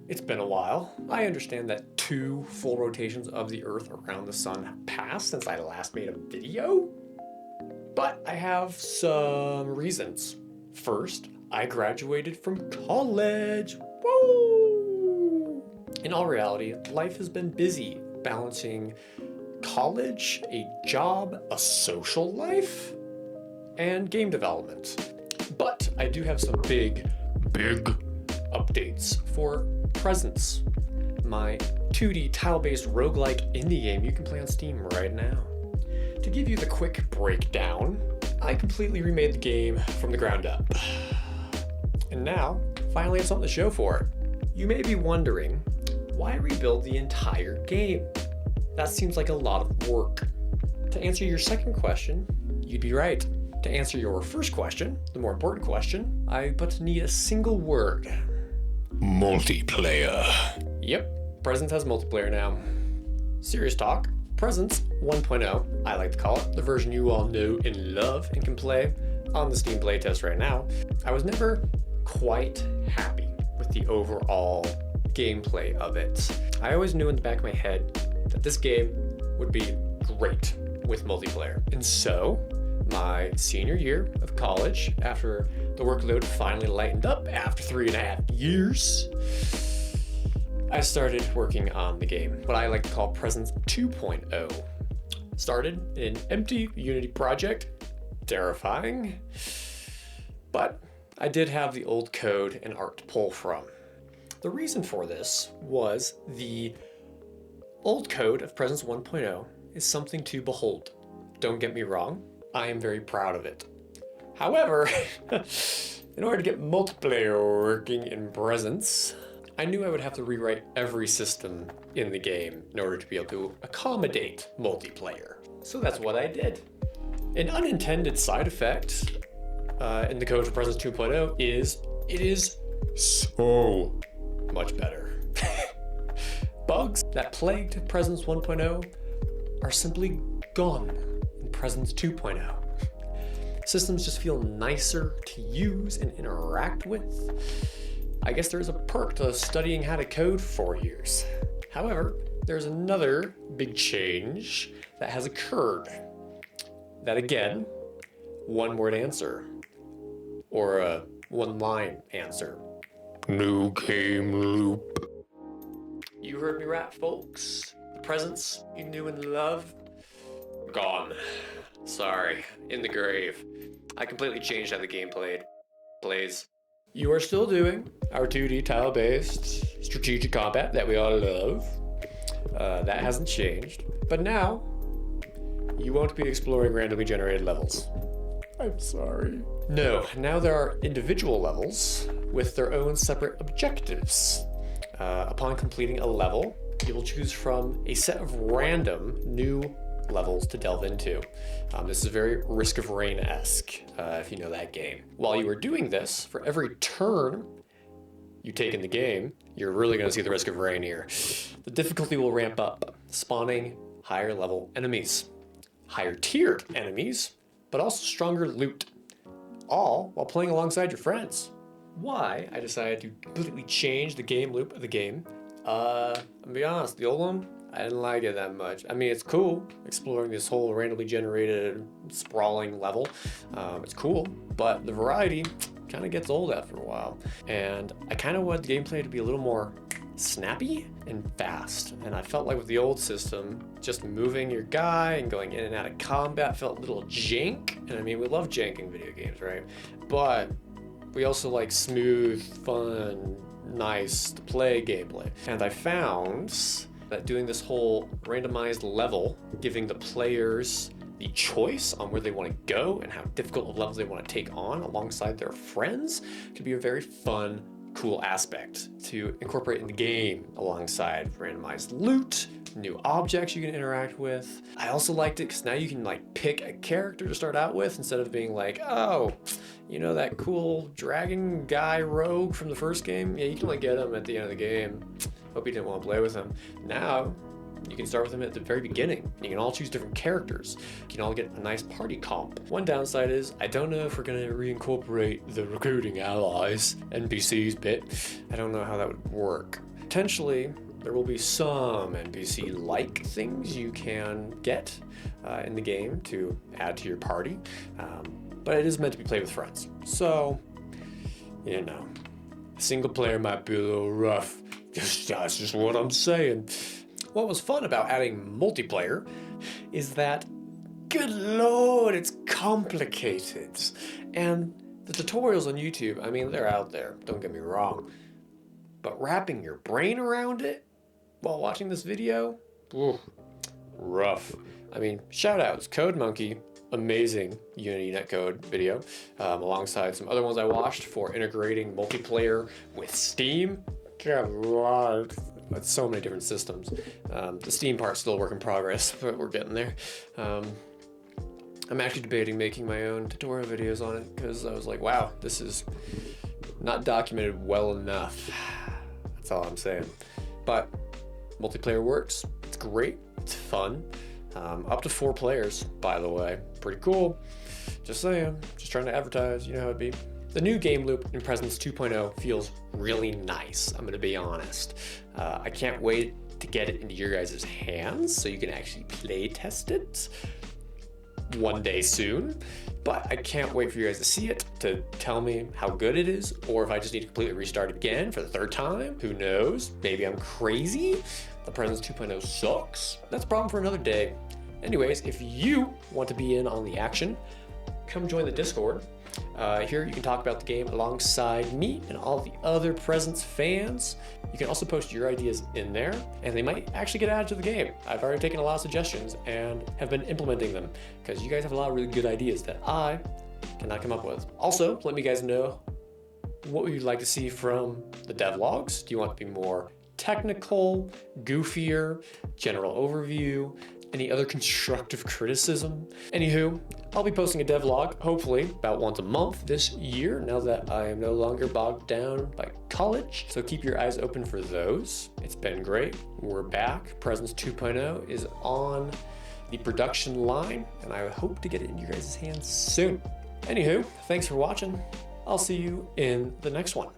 It's been a while. I understand that 2 full rotations of the Earth around the sun have passed since I last made a video, but I have some reasons. First, I graduated from college. Woo! In all reality, life has been busy balancing college, a job, a social life, and game development. But I do have some big updates for Presence, my 2D tile-based roguelike indie game you can play on Steam right now. To give you the quick breakdown, I completely remade the game from the ground up. And now, finally have something to show for it. You may be wondering, why rebuild the entire game? That seems like a lot of work. To answer your second question, you'd be right. To answer your first question, the more important question, I but need a single word. Multiplayer. Yep, Presence has multiplayer now. Serious talk, Presence 1.0, I like to call it, the version you all know and love and can play on the Steam playtest right now. I was never quite happy with the overall gameplay of it. I always knew in the back of my head that this game would be great with multiplayer. And so, my senior year of college, after the workload finally lightened up after 3.5 years, I started working on the game, what I like to call Presence 2.0. Started in an empty Unity project, terrifying, but I did have the old code and art to pull from. The reason for this was the old code of Presence 1.0 is something to behold. Don't get me wrong, I am very proud of it. However, in order to get multiplayer working in Presence, I knew I would have to rewrite every system in the game in order to be able to accommodate multiplayer. So that's what I did. An unintended side effect in the code for Presence 2.0 is it is so much better. Bugs that plagued Presence 1.0 are simply gone in Presence 2.0. Systems just feel nicer to use and interact with. I guess there's a perk to studying how to code for 4 years. However, there's another big change that has occurred. That again, one-word answer, or a one-line answer. New game loop. You heard me rap, folks. The Presence you knew and loved, gone. Sorry, in the grave. I completely changed how the game plays. You are still doing our 2D tile-based strategic combat that we all love. That hasn't changed. But now, you won't be exploring randomly generated levels. I'm sorry. No, now there are individual levels with their own separate objectives. Upon completing a level, you will choose from a set of random new levels to delve into. This is very Risk of Rain-esque, if you know that game. While you are doing this, for every turn you take in the game, you're really going to see the Risk of Rain here. The difficulty will ramp up, spawning higher level enemies, higher tiered enemies, but also stronger loot, all while playing alongside your friends. Why I decided to completely change the game loop of the game, I'll be honest, the old one, I didn't like it that much. I mean, it's cool exploring this whole randomly generated sprawling level. It's cool, but the variety kind of gets old after a while. And I kind of want the gameplay to be a little more snappy and fast. And I felt like with the old system, just moving your guy and going in and out of combat felt a little jank. And I mean, we love jank in video games, right? But we also like smooth, fun, nice to play gameplay. And I found that doing this whole randomized level, giving the players the choice on where they want to go and how difficult of levels they want to take on alongside their friends could be a very fun, cool aspect to incorporate in the game alongside randomized loot, new objects you can interact with. I also liked it because now you can like pick a character to start out with instead of being like, oh, you know that cool dragon guy rogue from the first game? Yeah, you can only get him at the end of the game. Hope you didn't want to play with him. Now, you can start with him at the very beginning. You can all choose different characters. You can all get a nice party comp. One downside is, I don't know if we're going to reincorporate the recruiting allies, NPCs bit. I don't know how that would work. Potentially, there will be some NPC-like things you can get in the game to add to your party, but it is meant to be played with friends. So, you know, single player might be a little rough. That's just what I'm saying. What was fun about adding multiplayer is that, good lord, it's complicated. And the tutorials on YouTube, I mean, they're out there, don't get me wrong. But wrapping your brain around it while watching this video, ooh, rough. I mean, shout outs, Code Monkey, amazing Unity netcode video, alongside some other ones I watched for integrating multiplayer with Steam. Good lord, that's so many different systems. The Steam part's still a work in progress, but we're getting there. I'm actually debating making my own tutorial videos on it because I was like, wow, this is not documented well enough. That's all I'm saying. But multiplayer works. It's great. It's fun. Up to 4 players, by the way. Pretty cool. Just saying. Just trying to advertise. You know how it'd be. The new game loop in Presence 2.0 feels really nice. I'm going to be honest. I can't wait to get it into your guys' hands so you can actually play test it one day soon, but I can't wait for you guys to see it, to tell me how good it is, or if I just need to completely restart again for the 3rd time. Who knows? Maybe I'm crazy. The Presence 2.0 sucks. That's a problem for another day. Anyways, if you want to be in on the action, come join the Discord. Here you can talk about the game alongside me and all the other Presence fans. You can also post your ideas in there, and they might actually get added to the game. I've already taken a lot of suggestions and have been implementing them because you guys have a lot of really good ideas that I cannot come up with. Also, let me guys know what would you like to see from the devlogs. Do you want to be more technical, goofier, general overview, any other constructive criticism? Anywho, I'll be posting a devlog, hopefully about once a month this year, now that I am no longer bogged down by college. So keep your eyes open for those. It's been great. We're back. Presence 2.0 is on the production line, and I hope to get it in your guys' hands soon. Anywho, thanks for watching. I'll see you in the next one.